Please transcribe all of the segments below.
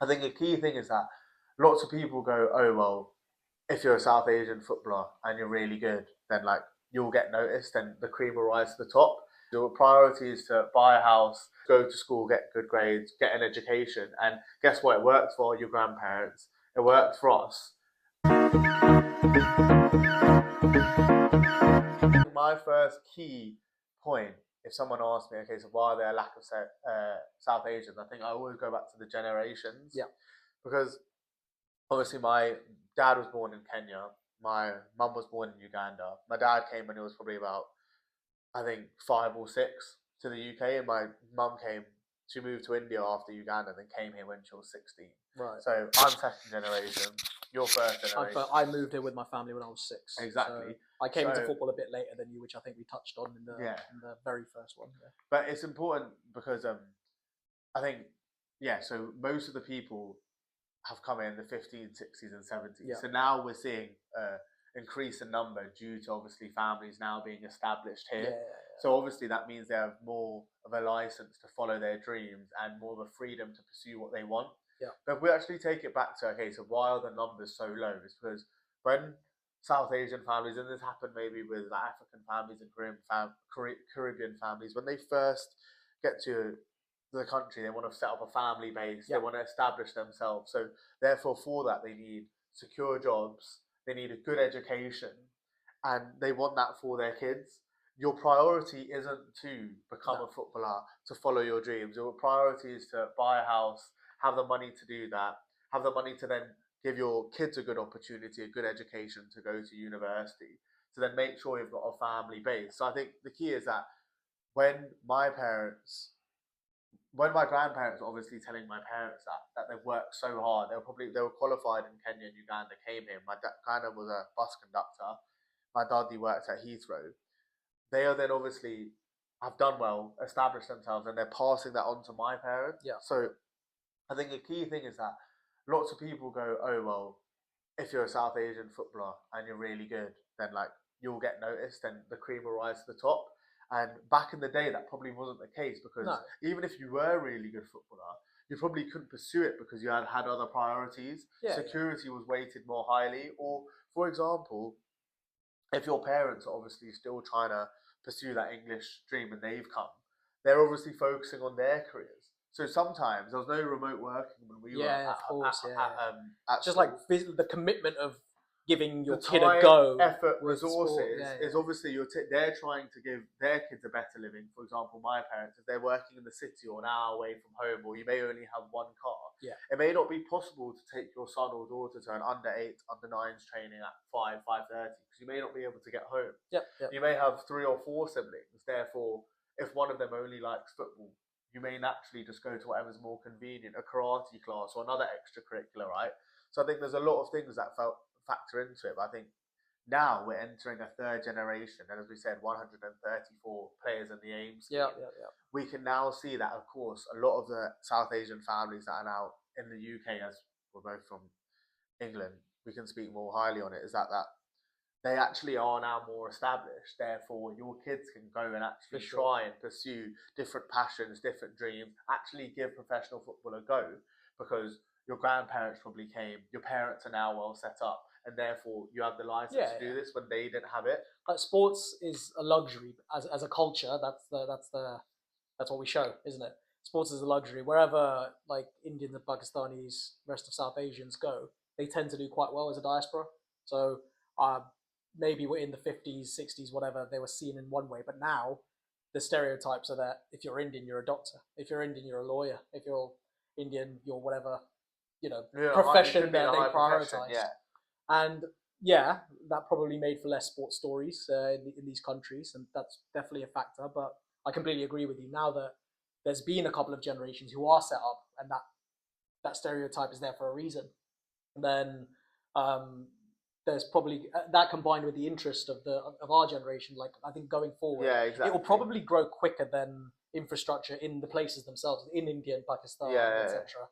I think a key thing is that lots of people go, oh well, if you're a South Asian footballer and you're really good, then like you'll get noticed and the cream will rise to the top. Your priority is to buy a house, go to school, get good grades, get an education, and guess what? It worked for your grandparents. It worked for us. My first key point, if someone asks me, okay, so why are there a lack of South Asians? I think I always go back to the generations. Yeah. Because obviously my dad was born in Kenya, my mum was born in Uganda. My dad came when he was probably about, I think, 5 or 6 to the UK, and my mum came. She moved to India after Uganda, and then came here when she was 16. Right. So I'm second generation. You're first generation. I moved here with my family when I was 6. Exactly. So I came into football a bit later than you, which I think we touched on in the very first one. Yeah. But it's important because I think so most of the people have come in the 50s, 60s, and 70s. Yeah. So now we're seeing increase in number due to obviously families now being established here. Yeah. So obviously that means they have more of a license to follow their dreams and more of a freedom to pursue what they want. Yeah. But if we actually take it back to, okay, so why are the numbers so low? It's because when South Asian families, and this happened maybe with like African families and Caribbean families, when they first get to the country, they want to set up a family base, they want to establish themselves. So therefore for that they need secure jobs, they need a good education, and they want that for their kids. Your priority isn't to become a footballer, to follow your dreams. Your priority is to buy a house, have the money to do that, have the money to then give your kids a good opportunity, a good education to go to university, to then make sure you've got a family base. So I think the key is that when my grandparents were obviously telling my parents that they've worked so hard, they were qualified in Kenya and Uganda, came here. My granddad was a bus conductor. My daddy worked at Heathrow. They are then obviously have done well, established themselves, and they're passing that on to my parents. Yeah. So I think a key thing is that lots of people go, oh well, if you're a South Asian footballer and you're really good, then like you'll get noticed and the cream will rise to the top. And back in the day, that probably wasn't the case, because even if you were a really good footballer, you probably couldn't pursue it because you had other priorities. Security was weighted more highly. Or, for example, if your parents are obviously still trying to pursue that English dream and they've come, they're obviously focusing on their careers. So sometimes there was no remote working when we were of course, just school. like the commitment of giving your the kid a go, effort, resources is obviously they're trying to give their kids a better living. For example, my parents, if they're working in the city or an hour away from home, or you may only have one car, it may not be possible to take your son or daughter to an under-8, under-9s training at 5:30 because you may not be able to get home. You may have 3 or 4 siblings. Therefore, if one of them only likes football, you may naturally just go to whatever's more convenient, a karate class or another extracurricular, right? So I think there's a lot of things that factor into it. But I think now we're entering a third generation, and as we said, 134 players in the AIM scheme. We can now see that, of course, a lot of the South Asian families that are now in the UK, as we're both from England, we can speak more highly on it, is that they actually are now more established. Therefore, your kids can go and actually try and pursue different passions, different dreams, actually give professional football a go, because your grandparents probably came, your parents are now well set up, and therefore you have the license to do this when they didn't have it. Like sports is a luxury as a culture. That's what we show, isn't it? Sports is a luxury. Wherever like Indians and Pakistanis, rest of South Asians go, they tend to do quite well as a diaspora. So maybe we're in the 50s, 60s, whatever, they were seen in one way, but now the stereotypes are that if you're Indian, you're a doctor. If you're Indian, you're a lawyer. If you're Indian, you're whatever, profession that they prioritize. And that probably made for less sports stories in these countries, and that's definitely a factor. But I completely agree with you. Now that there's been a couple of generations who are set up, and that stereotype is there for a reason, and then there's probably that combined with the interest of our generation. Like I think going forward, it will probably grow quicker than infrastructure in the places themselves, in India and Pakistan, etc.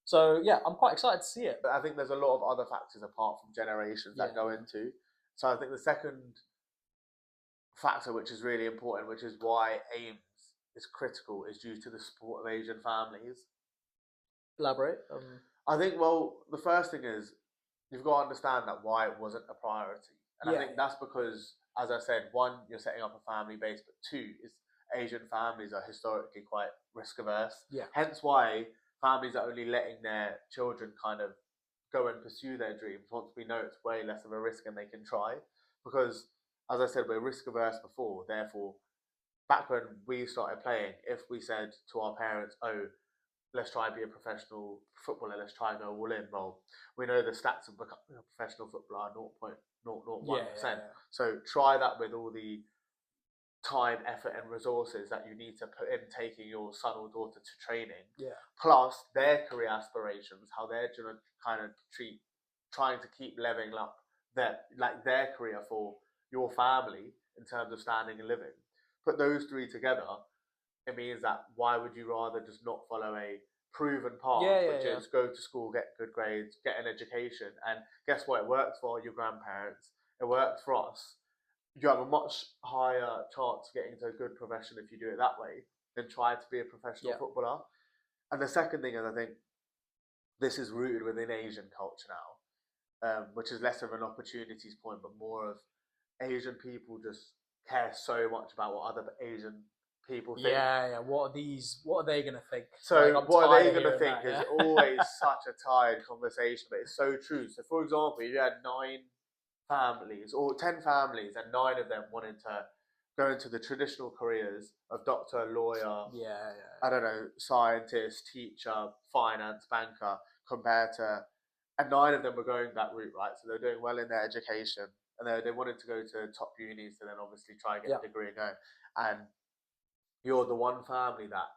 So I'm quite excited to see it. But I think there's a lot of other factors apart from generations that go into. So I think the second factor, which is really important, which is why AIMS is critical, is due to the support of Asian families. Elaborate. I think, well, the first thing is you've got to understand that why it wasn't a priority. And I think that's because, as I said, one, you're setting up a family base, but two, is Asian families are historically quite risk averse. Yeah. Hence why families are only letting their children kind of go and pursue their dreams once we know it's way less of a risk and they can try. Because, as I said, we're risk averse before. Therefore, back when we started playing, if we said to our parents, "Oh, let's try and be a professional footballer, let's try and go all in," well, we know the stats of becoming a professional footballer are 0.001%. So try that with all the time, effort, and resources that you need to put in taking your son or daughter to training. Plus their career aspirations, how they're gonna kind of trying to keep leveling up their career for your family in terms of standing and living. Put those three together, it means that why would you rather just not follow a proven path, which is go to school, get good grades, get an education, and guess what? It worked for your grandparents. It worked for us. You have a much higher chance of getting into a good profession if you do it that way than try to be a professional footballer. And the second thing is, I think this is rooted within Asian culture now, which is less of an opportunities point, but more of Asian people just care so much about what other Asian people think. What are they gonna think? So like, what are they gonna think is always such a tired conversation, but it's so true. So for example, you had 9 families or 10 families and 9 of them wanted to go into the traditional careers of doctor, lawyer, I don't know, scientist, teacher, finance, banker, compared to, and 9 of them were going that route, right? So they're doing well in their education and they wanted to go to top unis to then obviously try and get a degree and go. And you're the one family that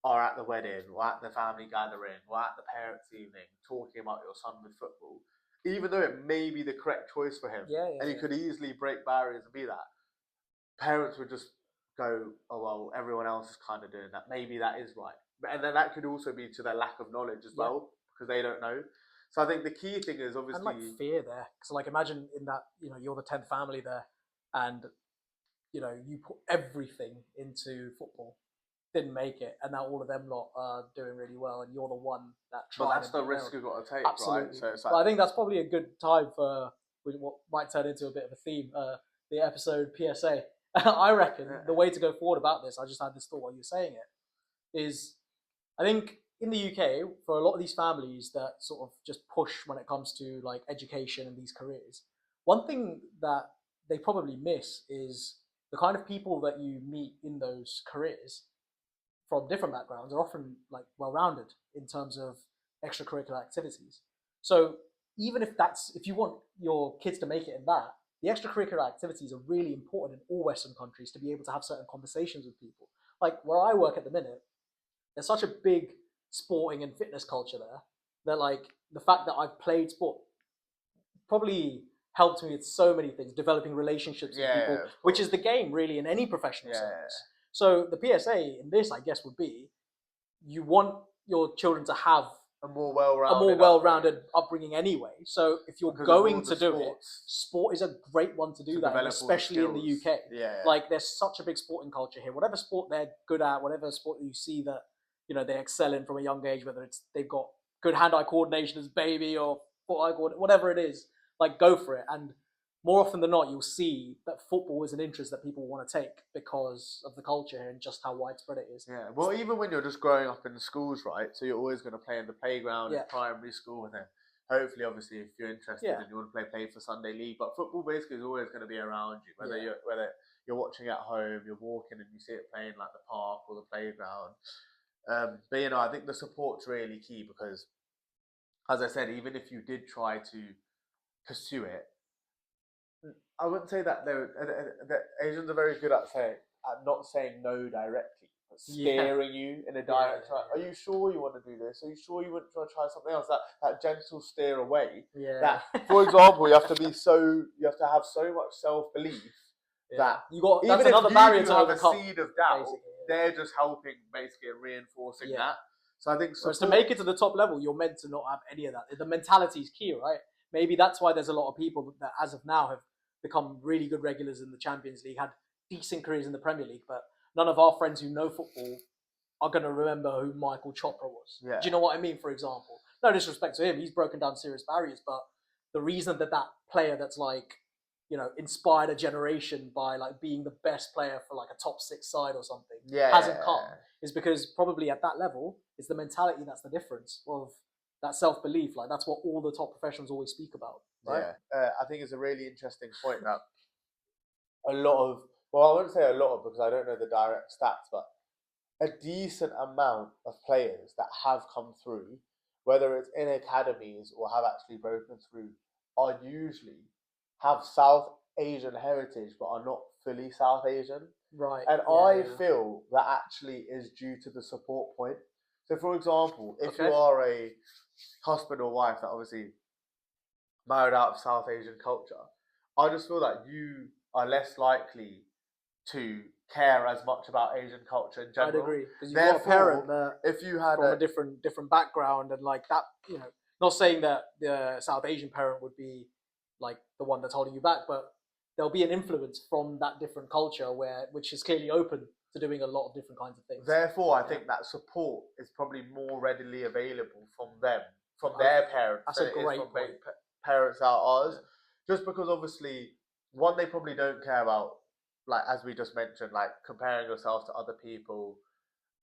are at the wedding or at the family gathering or at the parents' evening talking about your son with football, even though it may be the correct choice for him, and he could easily break barriers and be that. Parents would just go, "Oh well, everyone else is kind of doing that. Maybe that is right." And then that could also be to their lack of knowledge as well, because they don't know. So I think the key thing is obviously and like fear there. So like imagine in that you're the 10th family there, and you put everything into football, didn't make it, and now all of them lot are doing really well, and you're the one that tried. But that's the risk you've got to take, absolutely. Right? So it's like, but I think that's probably a good time for what might turn into a bit of a theme, the episode PSA. I reckon the way to go forward about this, I just had this thought while you were saying it, is I think in the UK, for a lot of these families that sort of just push when it comes to like education and these careers, one thing that they probably miss is the kind of people that you meet in those careers from different backgrounds are often like well-rounded in terms of extracurricular activities. So even if you want your kids to make it in that, the extracurricular activities are really important in all Western countries to be able to have certain conversations with people. Like where I work at the minute, there's such a big sporting and fitness culture there that like the fact that I've played sport probably helped me with so many things, developing relationships with people, which is the game really in any professional sense. So the PSA in this, I guess, would be you want your children to have a more well-rounded upbringing anyway. So if you're going to do it, sport is a great one to do that, especially in the UK. Like there's such a big sporting culture here. Whatever sport they're good at, whatever sport you see that they excel in from a young age, whether it's they've got good hand-eye coordination as a baby or foot-eye coordination, whatever it is, like go for it. And more often than not, you'll see that football is an interest that people want to take because of the culture here and just how widespread it is. Yeah, well, even when you're just growing up in schools, right? So you're always going to play in the playground in primary school, and then hopefully, obviously, if you're interested and you want to play for Sunday league, but football basically is always going to be around you, whether you're watching at home, you're walking and you see it playing like the park or the playground. But I think the support's really key because, as I said, even if you did try to pursue it, I wouldn't say that that Asians are very good at not saying no directly, but steering you in a direction. Are you sure you want to do this? Are you sure you want to try something else? That gentle steer away. That, for example, you have to have so much self-belief that that's another barrier to overcome. A seed of doubt, they're just helping basically and reinforcing that. So I think to make it to the top level, you're meant to not have any of that. The mentality is key, right? Maybe that's why there's a lot of people that, as of now, have become really good regulars in the Champions League, had decent careers in the Premier League, but none of our friends who know football are going to remember who Michael Chopra was. Yeah. Do you know what I mean? For example, no disrespect to him, he's broken down serious barriers, but the reason that player that's like, you know, inspired a generation by like being the best player for like a top 6 side or something hasn't come is because probably at that level it's the mentality that's the difference of that self-belief. Like that's what all the top professionals always speak about, right? I think it's a really interesting point that a lot of, well, I wouldn't say a lot of because I don't know the direct stats, but a decent amount of players that have come through, whether it's in academies or have actually broken through, are usually have South Asian heritage but are not fully South Asian. Right. And I feel that actually is due to the support point. So, for example, if you are a husband or wife that obviously married out of South Asian culture, I just feel that you are less likely to care as much about Asian culture in general. I'd agree, because you've got a parent that if you had from a different background and like that, you know, not saying that the South Asian parent would be like the one that's holding you back, but there'll be an influence from that different culture which is clearly open to doing a lot of different kinds of things. Therefore, I think that support is probably more readily available from them, from their parents. That's a great point. Parents out ours, just because obviously one, they probably don't care about, like as we just mentioned, like comparing yourself to other people,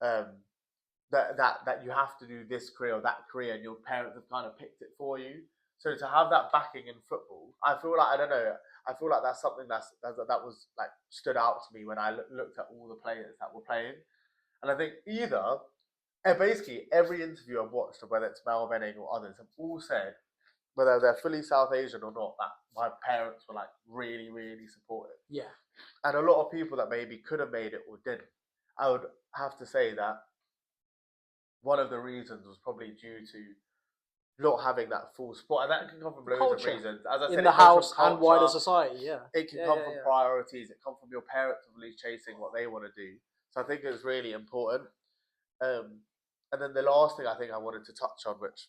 that you have to do this career or that career, and your parents have kind of picked it for you. So to have that backing in football, I feel like, I don't know, I feel like that's something that was like stood out to me when I looked at all the players that were playing, and I think basically every interview I've watched, whether it's Mel Benning or others, have all said, whether they're fully South Asian or not, that my parents were like really, really supportive. Yeah. And a lot of people that maybe could have made it or didn't, I would have to say that one of the reasons was probably due to not having that full support, and that can come from loads of reasons. As I said, in the house and wider society, it can come from priorities. It comes from your parents really chasing what they want to do. So I think it's really important. And then the last thing I think I wanted to touch on, which,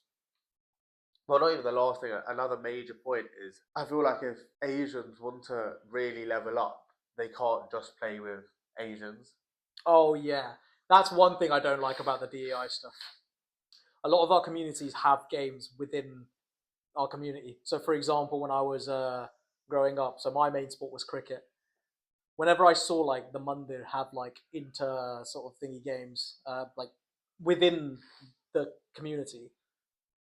well, not even the last thing, another major point is, I feel like if Asians want to really level up, they can't just play with Asians. Oh yeah, that's one thing I don't like about the DEI stuff. A lot of our communities have games within our community. So, for example, when I was growing up, so my main sport was cricket. Whenever I saw like the Mandir have like inter sort of thingy games, like within the community,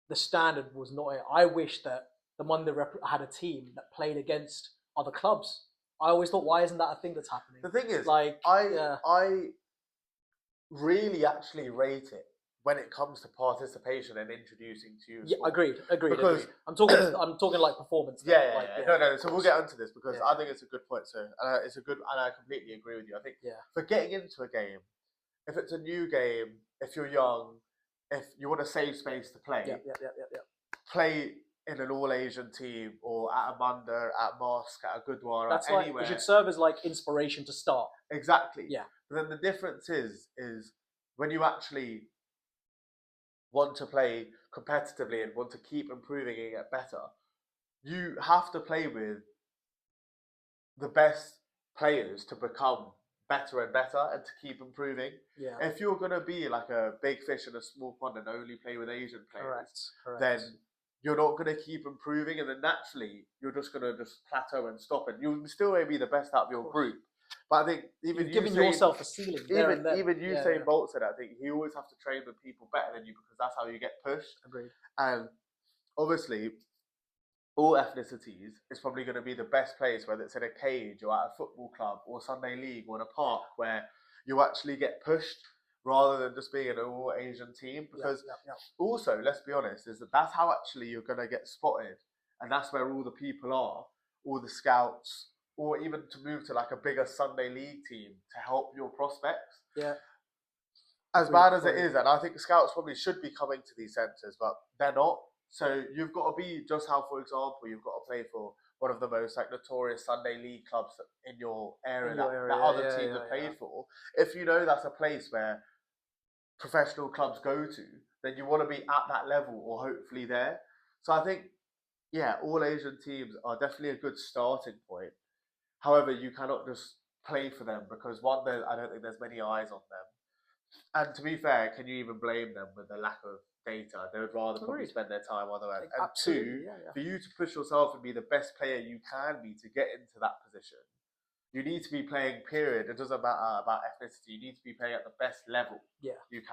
the standard was not it. I wish that the Mandir had a team that played against other clubs. I always thought, why isn't that a thing that's happening? The thing is, like, I really actually rate it when it comes to participation and introducing to you. Yeah, agreed. Because I'm talking like performance. No. So we'll get onto this because I think it's a good point. So it's a good, and I completely agree with you. I think for getting into a game, if it's a new game, if you're young, if you want a safe space to play, play in an all-Asian team or at a mandir, at mosque, at a gurdwara, that's anywhere. It should serve as like inspiration to start. Exactly. Yeah. But then the difference is when you actually want to play competitively and want to keep improving and get better, you have to play with the best players to become better and better and to keep improving. Yeah. If you're going to be like a big fish in a small pond and only play with Asian players, Correct. then you're not going to keep improving, and then naturally you're just going to just plateau and stop, and you'll still may be the best out of your group. But I think even giving yourself a ceiling. Even Usain Bolt said, I think you always have to train with people better than you because that's how you get pushed. Agreed. And obviously, all ethnicities is probably going to be the best place, whether it's in a cage or at a football club or Sunday league or in a park, where you actually get pushed rather than just being an all Asian team. Because also, let's be honest, that's how actually you're going to get spotted, and that's where all the people are, all the scouts, or even to move to like a bigger Sunday league team to help your prospects. Yeah. As bad as it is, and I think scouts probably should be coming to these centres, but they're not. So you've got to be just how, for example, you've got to play for one of the most like notorious Sunday league clubs in your area that other teams have played for. If you know that's a place where professional clubs go to, then you want to be at that level or hopefully there. So I think, all Asian teams are definitely a good starting point. However, you cannot just play for them because one, I don't think there's many eyes on them. And to be fair, can you even blame them with the lack of data? They would rather probably Agreed. spend their time on their own. Like, And absolutely, two, for you to push yourself and be the best player you can be to get into that position, you need to be playing, period. It doesn't matter about ethnicity. You need to be playing at the best level you can.